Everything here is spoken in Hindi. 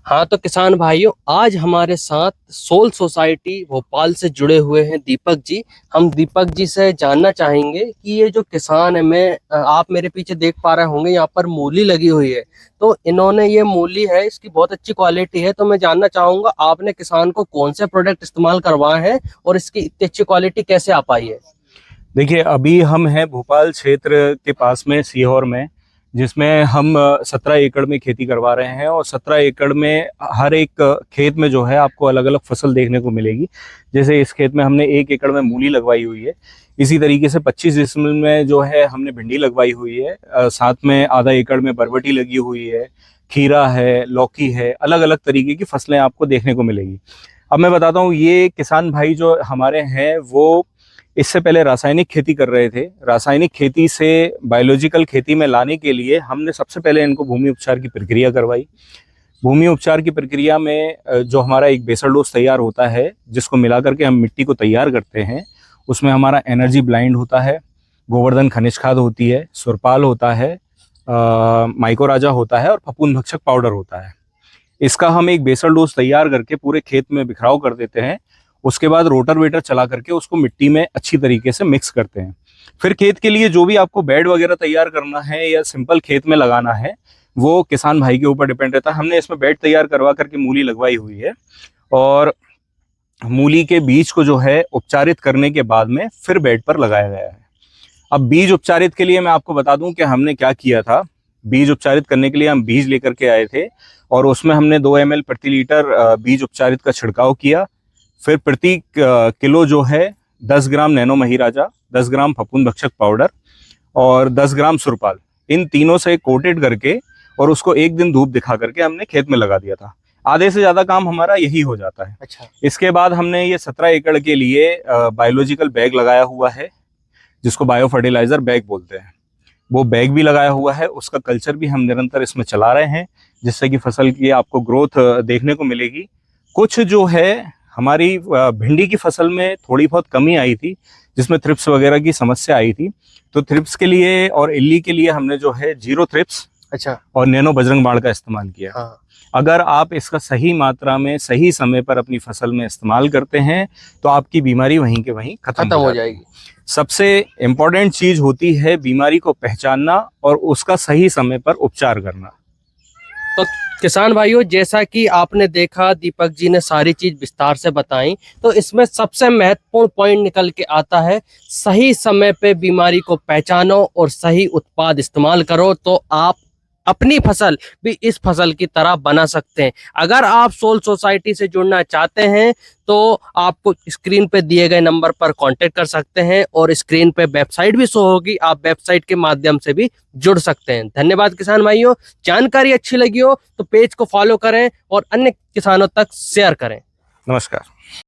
हाँ तो किसान भाइयों, आज हमारे साथ सोल सोसाइटी भोपाल से जुड़े हुए हैं दीपक जी। हम दीपक जी से जानना चाहेंगे कि ये जो किसान है, आप मेरे पीछे देख पा रहे होंगे, यहाँ पर मूली लगी हुई है। तो इन्होंने ये मूली है, इसकी बहुत अच्छी क्वालिटी है। तो मैं जानना चाहूंगा आपने किसान को कौन से प्रोडक्ट इस्तेमाल करवाए हैं और इसकी इतनी अच्छी क्वालिटी कैसे आ पाई है। देखिए, अभी हम हैं भोपाल क्षेत्र के पास में सीहोर में, जिसमें हम 17 एकड़ में खेती करवा रहे हैं। और 17 एकड़ में हर एक खेत में जो है आपको अलग अलग फसल देखने को मिलेगी। जैसे इस खेत में हमने 1 एकड़ में मूली लगवाई हुई है। इसी तरीके से 25 डिसमिल में जो है हमने भिंडी लगवाई हुई है। साथ में आधा एकड़ में बरबटी लगी हुई है, खीरा है, लौकी है। अलग अलग तरीके की फसलें आपको देखने को मिलेगी। अब मैं बताता हूँ, ये किसान भाई जो हमारे हैं वो इससे पहले रासायनिक खेती कर रहे थे। रासायनिक खेती से बायोलॉजिकल खेती में लाने के लिए हमने सबसे पहले इनको भूमि उपचार की प्रक्रिया करवाई। भूमि उपचार की प्रक्रिया में जो हमारा एक बेसल डोज तैयार होता है, जिसको मिला करके हम मिट्टी को तैयार करते हैं, उसमें हमारा एनर्जी ब्लाइंड होता है, गोवर्धन खनिज खाद होती है, सुरपाल होता है, माइकोराजा होता है और फफूंद भक्षक पाउडर होता है। इसका हम एक बेसल डोज तैयार करके पूरे खेत में बिखराव कर देते हैं। उसके बाद रोटर वेटर चला करके उसको मिट्टी में अच्छी तरीके से मिक्स करते हैं। फिर खेत के लिए जो भी आपको बेड वगैरह तैयार करना है या सिंपल खेत में लगाना है, वो किसान भाई के ऊपर डिपेंड रहता है। हमने इसमें बेड तैयार करवा करके मूली लगवाई हुई है। और मूली के बीज को जो है उपचारित करने के बाद में फिर बेड पर लगाया गया है। अब बीज उपचारित के लिए मैं आपको बता दूं कि हमने क्या किया था। बीज उपचारित करने के लिए हम बीज लेकर के आए थे और उसमें हमने 2 ml प्रति लीटर बीज उपचारित का छिड़काव किया। फिर प्रति किलो जो है 10 ग्राम नैनो महिराजा, 10 ग्राम फफूंद भक्षक पाउडर और 10 ग्राम सुरपाल, इन तीनों से कोटेड करके और उसको एक दिन धूप दिखा करके हमने खेत में लगा दिया था। आधे से ज्यादा काम हमारा यही हो जाता है। अच्छा। इसके बाद हमने ये 17 एकड़ के लिए बायोलॉजिकल बैग लगाया हुआ है, जिसको बायो फर्टिलाइजर बैग बोलते हैं। वो बैग भी लगाया हुआ है, उसका कल्चर भी हम निरंतर इसमें चला रहे हैं, जिससे कि फसल की आपको ग्रोथ देखने को मिलेगी। कुछ जो है हमारी भिंडी की फसल में थोड़ी बहुत कमी आई थी, जिसमें थ्रिप्स वगैरह की समस्या आई थी। तो थ्रिप्स के लिए और इल्ली के लिए हमने जो है जीरो थ्रिप्स अच्छा। और नैनो बजरंग बाण का इस्तेमाल किया। हाँ। अगर आप इसका सही मात्रा में सही समय पर अपनी फसल में इस्तेमाल करते हैं तो आपकी बीमारी वहीं के वहीं खत्म हो जाएगी। सबसे इम्पोर्टेंट चीज होती है बीमारी को पहचानना और उसका सही समय पर उपचार करना। तो किसान भाइयों, जैसा कि आपने देखा, दीपक जी ने सारी चीज विस्तार से बताई। तो इसमें सबसे महत्वपूर्ण पॉइंट निकल के आता है, सही समय पे बीमारी को पहचानो और सही उत्पाद इस्तेमाल करो, तो आप अपनी फसल भी इस फसल की तरह बना सकते हैं। अगर आप सोल सोसाइटी से जुड़ना चाहते हैं तो आपको स्क्रीन पे दिए गए नंबर पर कांटेक्ट कर सकते हैं और स्क्रीन पे वेबसाइट भी शो होगी, आप वेबसाइट के माध्यम से भी जुड़ सकते हैं। धन्यवाद किसान भाइयों। जानकारी अच्छी लगी हो तो पेज को फॉलो करें और अन्य किसानों तक शेयर करें। नमस्कार।